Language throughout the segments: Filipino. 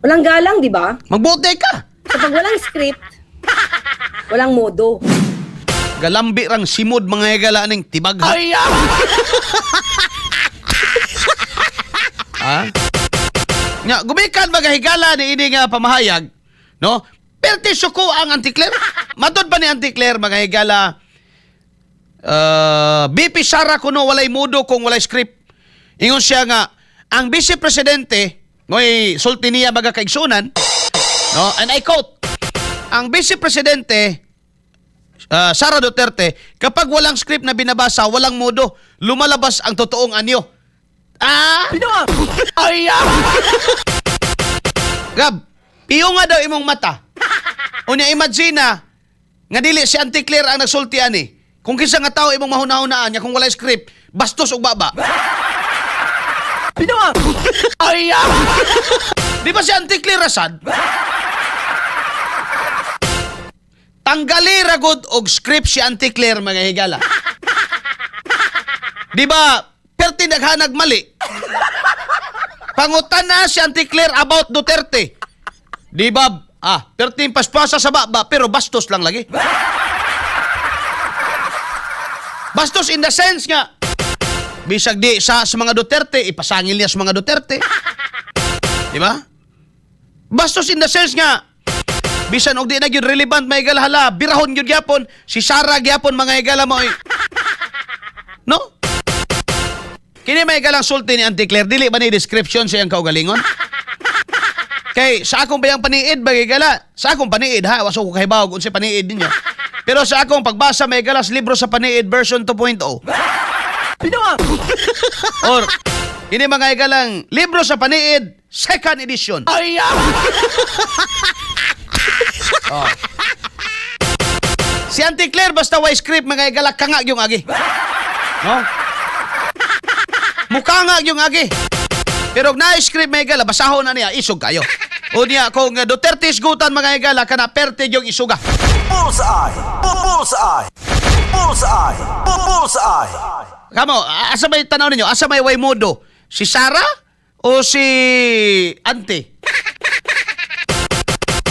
Walang galang, di ba? Magbote ka. Kapag walang script, walang modo. Galambi rang simod mga higala ning tibag. Ha? Nya, gumikan mga higala ni ini nga pamahayag, no? Perti suko ang Anticlair. Matod pa ni Anticlair mga higala. BP Sara kuno walay modo kung walay script. Ingon siya nga ang Vice Presidente ngoy sulti niya baga kaigsunan, no? And I quote, ang Vice Presidente Sara Duterte, kapag walang script na binabasa, walang modo, lumalabas ang totoong anyo. Gab, iyo nga daw imong mata. Unya imagine nga dili si Anticlair ang nagsulti ani. Kung kinsa nga tao imong mahuna-hunaan niya kung walay script, bastos ug baba. Di ba si Anticlair rasad? Tanggali ragod og script si Anticlair mga higala. Di ba perti naghanag mali? Pangutan na si Anticlair about Duterte. Di ba perti paspasa sa baba pero bastos lang lagi. Bastos in the sense nga bisag di sa mga Duterte ipasangil niya sa mga Duterte. Di ba? Bastos in the sense nga bisan og di na gyud relevant may galhala, birahon gyud gyapon si Sara gyapon mga higala mo. No? Kini may galang sulti ni Anticlair, dili ba ni description siyang kaugalingon? Kay sa akong bayang paniid bagay gala, sa akong paniid ha, waso ko kahibaw kung si paniid ninyo. Pero sa akong pagbasa may galas libro sa paniid version 2.0. Or kini mga galang libro sa paniid second edition. Oh. Si Anticlair basta way script mga igala kanga yung agi. No? Mukha nga yung agi. Pero na script mga igala basahon na niya isog kayo. O niya kung Duterte isgutan mga igala kana perte yung isuga. Bullseye! Bullseye! Bullseye! Bullseye! Kamo, asa may tanaw ninyo? Asa may way modo? Si Sara o si Ante?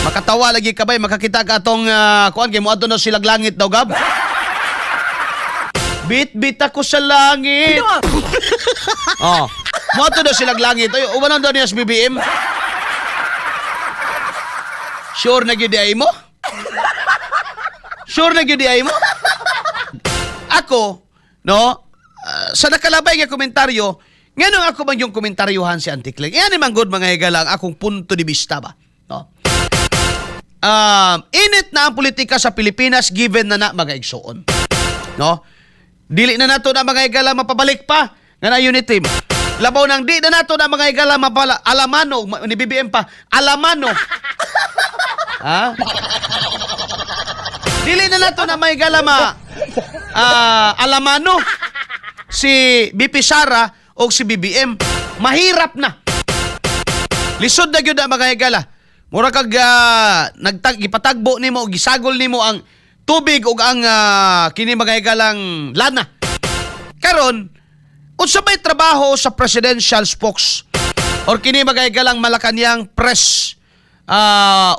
Makatawa lagi ka ba? Makakita ka atong kuan kay mo adto na silag langit daw gab. Bit ako sa langit. Oh, mo adto na silag langit. Ay, ubanan daw niya sa BBM. Sure na gyud ay mo? Sure na gyud ay mo? Ako, no? Sa nakalabay nga komentaryo, nganong ako man yung komentaryohan si Anticlair. Yan naman good mga higala ang akong punto de vista ba, no? Init na ang politika sa Pilipinas given na mga igsoon. No? Dili na nato na mga igala mapabalik pa nga na unit team. Labaw nang di na nato na mga igala mapala alamano ni BBM pa alamano. Ha? Dili na nato na mga igala alamano si BP Sara o si BBM. Mahirap na. Lisod na gyud ang mga igala. Mura kag ipatagbo nimo og gisagol nimo ang tubig ug ang kini mga higalang lana. Karon unsa may trabaho sa presidential spokes or kini mga higalang Malacañang press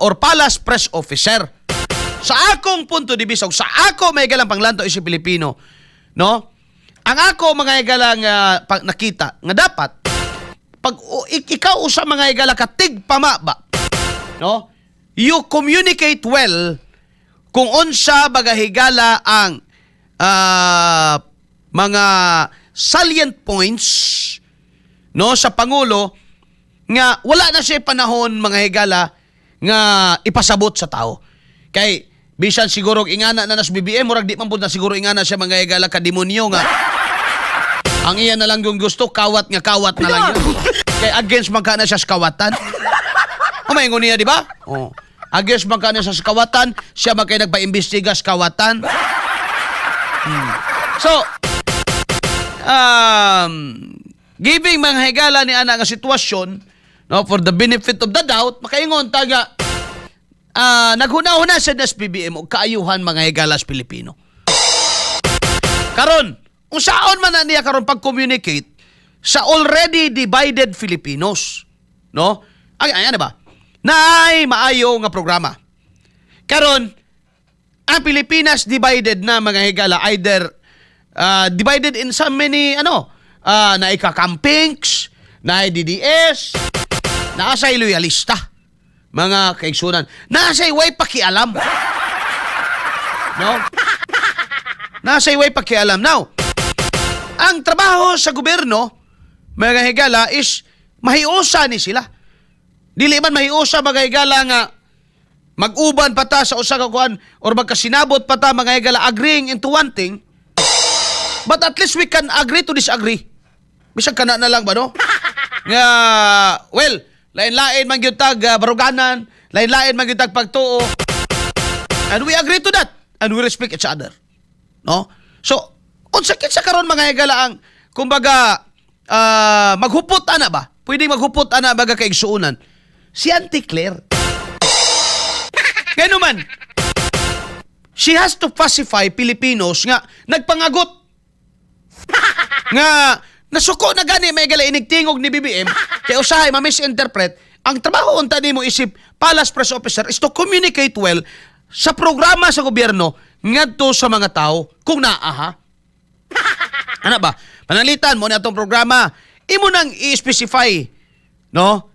or palace press officer. Sa akong punto de vista, sa ako may higalang panglanto isip Pilipino, no? Ang ako mga higalang nakita nga dapat pag ikaw usa mga higala katig pamaba, no? You communicate well kung unsa baga higala ang mga salient points, no, sa pangulo nga wala na siya panahon mga higala nga ipasabot sa tao. Kay bisan siguro ingana na nas BBM murag di man pud na siguro ingana siya mga higala ka demonyo nga ang iya na lang yung gusto kawat na lang yun. Kay against man kana siya sa kawatan. Umaingon niya, di ba? Oh. Against man kana sa kawatan, siya man kay nagpa-imbestiga sa kawatan. So, giving mga higala ni ana nga sitwasyon, no, for the benefit of the doubt, makaingon taga naghuna-huna sa PBM og kaayuhan mga higala sa Pilipino. Karon, unsaon man na niya karon pag-communicate sa already divided Filipinos, no? Ay, ano ba? na ay maayo nga programa. Karon, ang Pilipinas divided na mga higala, either divided in so many na ika-campings, na DDS, na asay loyalista, mga kaigsunan, na asay way pakialam. No? Na asay way pakialam. Now, ang trabaho sa gobyerno, mga higala, is mahiusa ni sila. Dili man mahiusa mga higala nga mag-uban pa ta sa usa ka kuan or magkasinabot pa ta mga higala agreeing into one thing. But at least we can agree to disagree. Bisag kana na lang ba, no? Nga, well, lain-lain man gyud tag baruganan, lain-lain man gyud tag pagtuo. And we agree to that. And we respect each other. No? So, unsa kinsa karon mga higala ang kumbaga maghupot ana ba? Pwedeng maghupot ana baga kaigsuunan. Si Auntie Claire. Kaya naman, she has to pacify Filipinos nga nagpangagot. Nga nasuko na gani may gala inigtingog ni BBM kaya usahay ma-misinterpret. Ang trabaho unta nimo isip Palace Press Officer is to communicate well sa programa sa gobyerno ngadto sa mga tao kung naa. Ano ba? Panalitan mo na itong programa. Imo nang i-specify. No?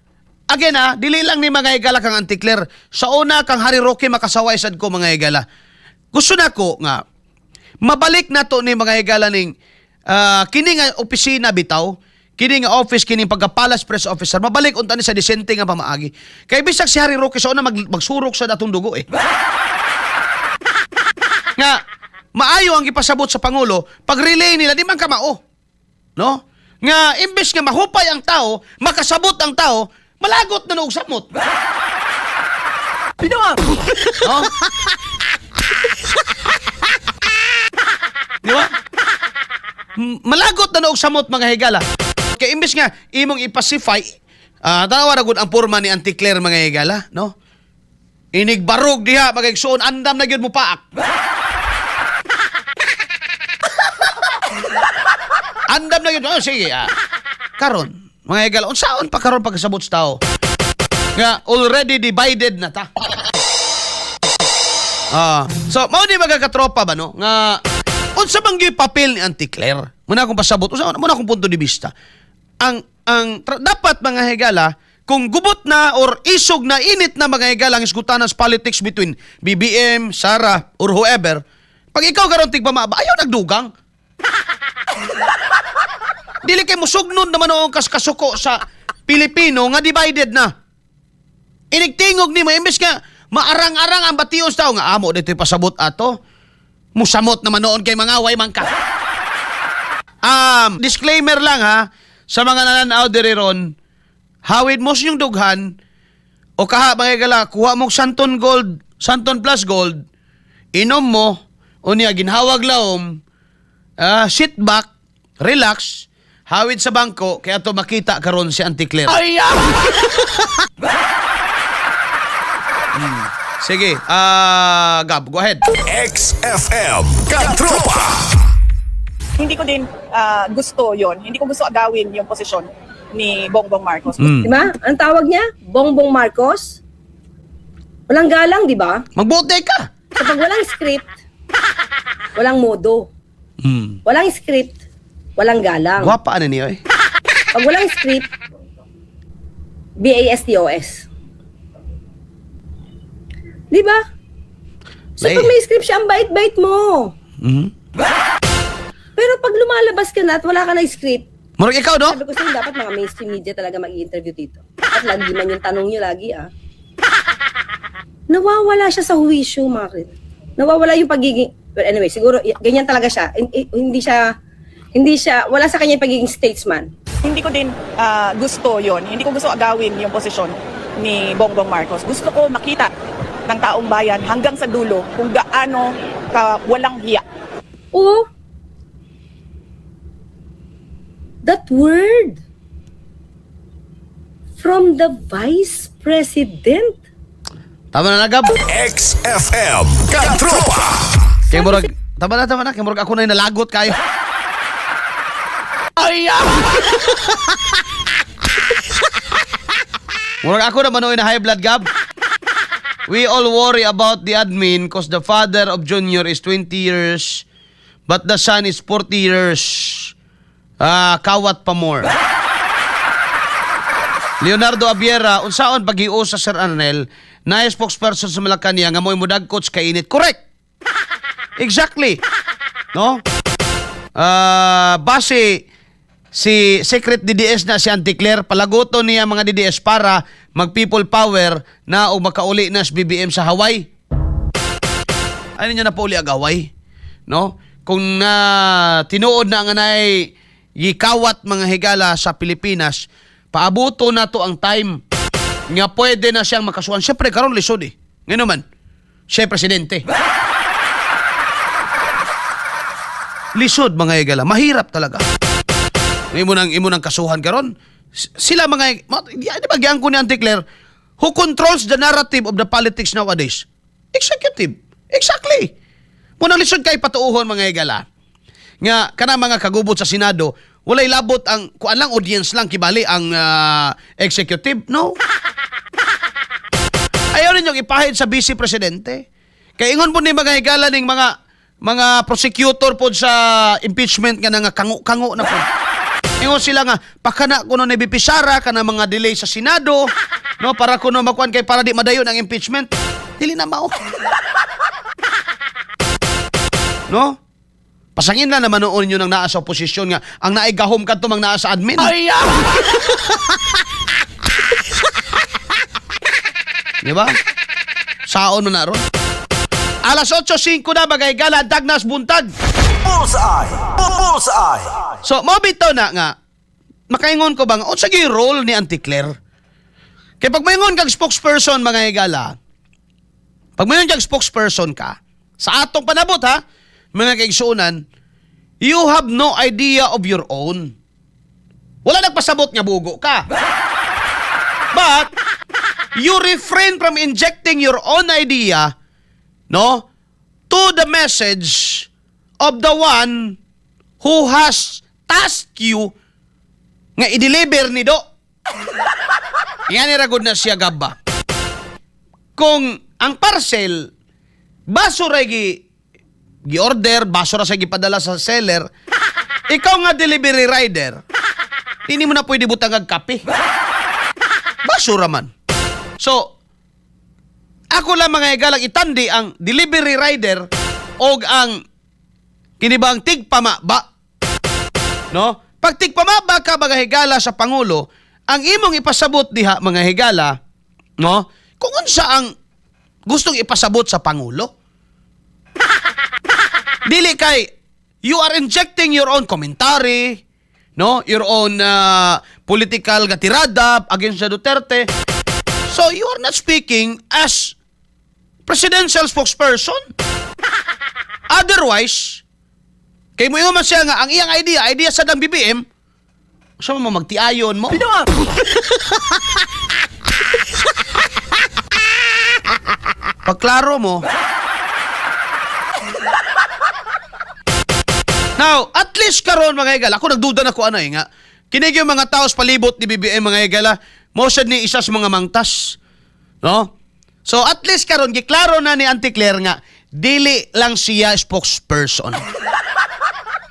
Again dili lang ni mga higala kang Auntie Claire. Sa una kang Harry Roque makasaway sad ko mga higala. Gusto na ko nga mabalik na to ni mga higala ning kini nga opisina bitaw, kini nga office kining pagka-Palace Press Officer, mabalik unta ni sa disente nga pamaagi. Kay bisag si Harry Roque sa una magsurok sa datong dugo nga maayo ang ipasabot sa Pangulo, pag-relay nila di man kamao. No? Nga imbes nga mahupay ang tao, makasabot ang tao, malagot na og samot. Pinawang! No? Di ba? Malagot na og samot mga higala. Kaya imbes nga imong ipacify, tanawa na gud ang porma ni Auntie Claire mga higala, no? Inigbarog diha mga igsuon, andam na gyud mo paak. Andam na yun. Sige. Karon, mga higala, unsaon pa karon pagkasabot sa tao? Nga, already divided na ta. So, mao di magkakatropa ba, no? Nga, unsa bang yung papel ni Auntie Claire? Muna akong pasabot. Muna akong punto de vista. Dapat, mga higala, kung gubot na or isog na init na mga higala ang isgutanan sa politics between BBM, Sara, or whoever, pag ikaw karon tigpama, ayaw nagdugang. Dili kay musugnon naman ang kasuko sa Pilipino nga divided na. Inigtingog ni mo imbes nga maarang-arang ang batios tao nga amo dito pasabot ato. Musamot naman noon kay mga way man ka. Disclaimer lang sa mga nananaw diri ron. Hawid mo yung dughan o kaha mga gala kuha mo Santon Plus Gold. Inom mo unya ginhawag laom. Sit back, relax, hawid sa bangko, kaya to makita karon si Auntie Claire. Sige, Gab, go ahead. XFM Katropa. Hindi ko din gusto yon. Hindi ko gusto agawin yung posisyon ni Bongbong Marcos. Di ba? Ang tawag niya? Bongbong Marcos? Walang galang, di ba? Magbote ka. Kapag walang script, walang modo. Walang script, walang galang. Gwapa ano niyo Pag walang script, BASTOS. Di ba? So pag may script siya, ang bait-bait mo. Pero pag lumalabas ka na at wala ka na script, Murag ikaw, no? sabi ko sa'yo, dapat mga mainstream media talaga mag-i-interview dito. At lagi man yung tanong nyo lagi, Nawawala siya sa huwisyo, mga krit. Nawawala yung pagiging, well, anyway, siguro, ganyan talaga siya. Hindi siya, wala sa kanya yung pagiging statesman. Hindi ko din gusto yon. Hindi ko gusto agawin yung posisyon ni Bongbong Marcos. Gusto ko makita ng taong bayan hanggang sa dulo kung gaano ka walang hiya. Oh, that word from the Vice President. Tama na, Gab. XFM Katropa. Kaya murag, tama na. Kaya murag ako na yung nalagot kayo. Murag ako naman na high blood, Gab. We all worry about the admin because the father of Junior is 20 years but the son is 40 years. Kawat pa more. Leonardo Abiera, unsaon pag-ius sa Sir Arnel, na spokesperson sa Malacanang nga mo'y mudagkot sa kainit. Correct. Exactly. No? Base si Secret DDS na si Auntie Claire, palagoto niya mga DDS para mag-people power na o makauli na sa BBM sa Hawaii. Ano niya na pauli ag Hawaii? No? Kung tinuod na nga na'y gikawat mga higala sa Pilipinas, paabuto na to ang time nga pwede na siyang makasuhan. Siyempre, karon lisod eh. Ngayon naman, siya presidente. Lisod mga higala. Mahirap talaga. Imo nang kasuhan karon. Sila mga, di ba giyang ko ni Auntie Claire, who controls the narrative of the politics nowadays? Executive. Exactly. Munang lisod kay patuuhon mga higala. Nga, kana mga kagubot sa Senado, walay labot ang, kuan lang, audience lang, kibali ang executive. No. Ayaw ninyong ipahid sa vice presidente. Kaya ingon po ni mga higala ning mga prosecutor po sa impeachment nga nga kango na po. Ingon sila nga, pakana kuno ni BP Sara kana mga delay sa Senado, no, para kuno makuan kay para di madayon ang impeachment. Dili na mao. No? Pasangin na naman noon yun ang naa sa oposisyon nga ang naigahom kadto mang naa sa admin. Ay! Di ba? Saon mo na ron. Alas 8:05 na bagay gala Dagnas buntag. Bullseye! Bullseye! So, mabito na nga, makaingon ko bang, sige role ni Auntie Claire. Kaya pag maingon kang spokesperson, mga higala, pag maingon kang spokesperson ka, sa atong panabot ha, mga kaigsuunan, you have no idea of your own. Wala nagpasabot nga bugo ka. But, you refrain from injecting your own idea, no, to the message of the one who has tasked you nga i-deliver ni Do. Yan iragod na siya gaba. Kung ang parcel basura gi-order, basura sa gipadala sa seller, ikaw nga delivery rider, hindi mo na pwede butang ag kape. Basura man. So, ako lang mga higalang itandi ang delivery rider o ang kinibang tigpamaba. No? Pag tigpamaba ka mga higala sa Pangulo, ang imong ipasabot diha mga higala, no? Kung unsa ang gustong ipasabot sa Pangulo. Dili kay you are injecting your own commentary, no? Your own political gatirada against sa Duterte. So you are not speaking as presidential spokesperson. Otherwise, kay mo man siya nga ang iyang idea sa dang BBM, sa mo magtiayon mo. Pagklaro mo. Now, at least karon mga higala, ako nagduda na ko ano nga, kinig yung mga taos palibot ni BBM mga higala, mo siya ni isa sa mga mangtas. No? So, at least karon giklaro na ni Auntie Claire nga, dili lang siya spokesperson.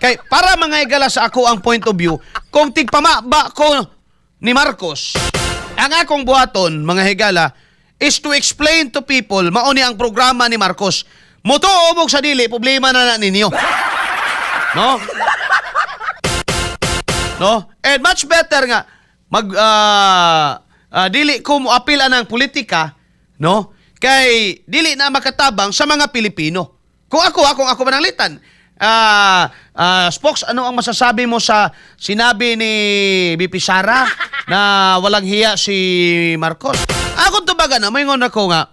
Kay para mga higala sa ako ang point of view, kung tigpamaba ko ni Marcos, ang akong buhaton, mga higala, is to explain to people, mauni ang programa ni Marcos. Mutuobog sa dili, problema na ninyo. No? No? And much better nga, dili ko mo apil anang politika, no? Kay dili na makatabang sa mga Pilipino. Kung ako mananglitan, Spokes, ano ang masasabi mo sa sinabi ni BP Sara na walang hiya si Marcos? Ako tubaga na, may ngon ako nga,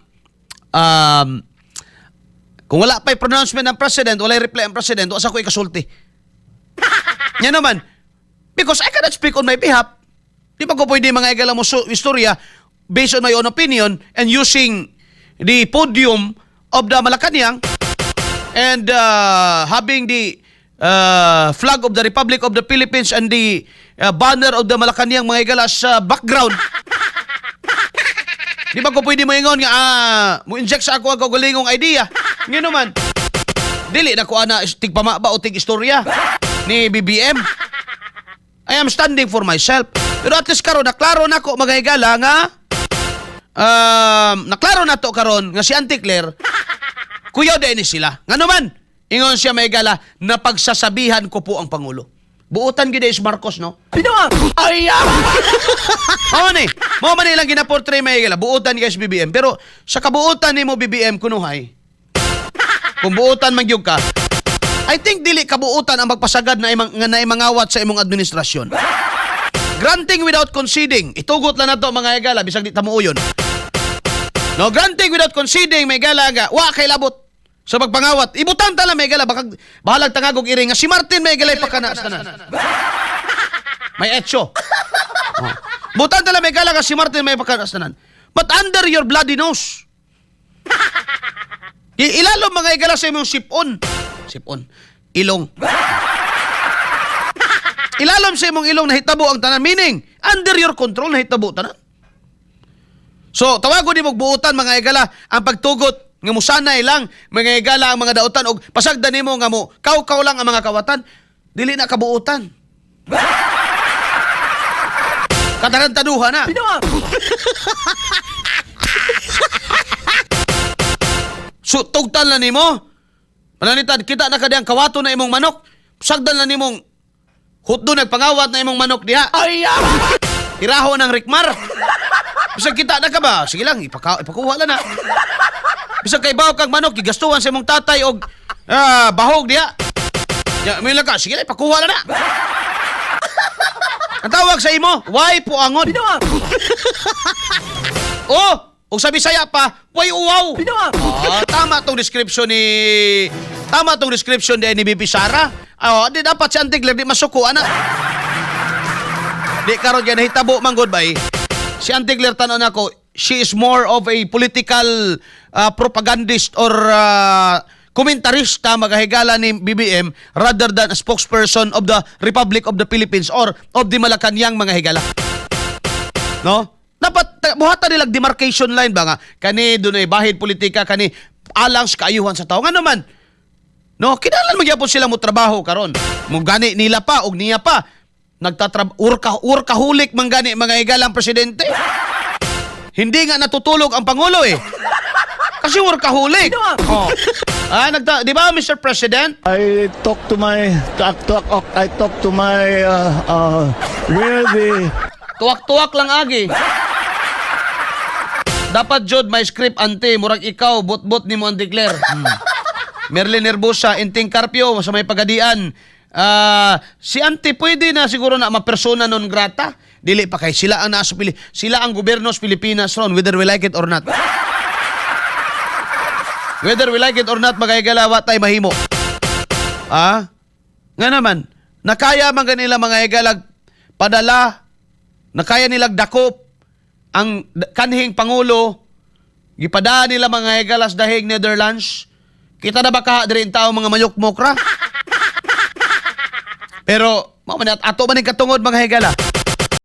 kung wala pa'y pronouncement ng president, wala'y reply ang president, wasa ko ikasulti. Yan naman. Because I cannot speak on my behalf. Di ba ko pwede mga igala mo istorya based on my own opinion and using the podium of the Malacanang and having the flag of the Republic of the Philippines and the banner of the Malacanang mga igala sa background. Di ba ko pwede mo ingon nga, mo inject sa ako ang kaugalingong idea. Ngayon naman, dili na ko ana tigpama ba o tig istorya ni BBM. I am standing for myself. Pero at least karon naklaro na ko magahigala nga naklaro na to karon nga si Auntie Claire kuya din ni sila. Nga naman, ingon siya mahigala na pagsasabihan ko po ang Pangulo. Buutan gid is Marcos, no? Ay! Oo ni. Mo man nilang ginaportray mahigala. Buutan guys BBM. Pero sa kabuutan nimo BBM kunuhay. Kung buutan man gyud ka, I think dili kabuutan ang magpasagad na mangawat sa imong administrasyon. Granting without conceding. Itugot lang na to mga higala bisag di tamuuyon. No, granting without conceding may higala nga wa kay labot sa pagpangawat. Ibutang tala may higala baka bahalag tangagog iri nga si Martin may higala ipakanas tanan. May etso. Oh. Butang tala may higala nga si Martin may ipakanas tanan. But under your bloody nose. Ilalom mga higala sa imong sipon. Sipon. Ilong. Ilalom sa imong ilong nahitabo ang tanan. Meaning, under your control nahitabo tanan. So, tawago di magbuutan mga higala ang pagtugot nga musanay lang mga higala ang mga dautan og pasagdan nimo nga mo kaw-kaw lang ang mga kawatan. Dili na kabuutan. Katarantaduhan na. So, tugtan na nimo. Pananitad, kita na kadiyang kawato na imong manok. Sagdan na nimong hutdo nagpangawat na imong manok diha. Ay! Iraho ng rikmar. Bisag kita na ka ba? Sige lang, ipakuha lang na. Bisag kay baw kang manok, gigastuhan sa imong tatay og bahog diha. Ya, may lang ka, sige lang, ipakuha lang na. Ang tawag sa imo, why puangon? Oh! O sa Bisaya pa, way uwaw. Tama tong description ni BP Sara. Di dapat si Auntie Claire di masuko ana. Di karon gyud nahitabo man good bay. Si Auntie Claire tanon ako, she is more of a political propagandist or komentarista magahigala ni BBM rather than a spokesperson of the Republic of the Philippines or of the Malacanang mga higala. No? Dapat buhatan nilang demarcation line ba nga kani dunay bahid politika kani alang sa kaayuhan sa tao nga naman. No, kinahanglan magyapon sila mo trabaho karon. Mo gani nila pa og niya pa urkahulik man gani mga higalang presidente. Hindi nga natutulog ang pangulo eh. Kasi workaholic. Oh. Di ba Mr. President? I talk to my where the Tuwak-tuwak lang agi. Dapat jud may script ante murag ikaw bot-bot ni mo Auntie Claire. Merlin Nervosa, Inting Carpio sa may pagadian. Si Auntie pwede na siguro na mapersona non grata. Dili pa kay sila ang nasa sila ang gobyerno sa Pilipinas ron whether we like it or not. Whether we like it or not magahigala tay mahimo. Nga naman nakaya man kanila mga higalag padala nakaya nilang dakop ang kanhing Pangulo, gipadaan nila mga higalas dahig Netherlands. Kita na ba ka diri tao mga mayok-mokra? Pero, ato man yung katungod mga higala.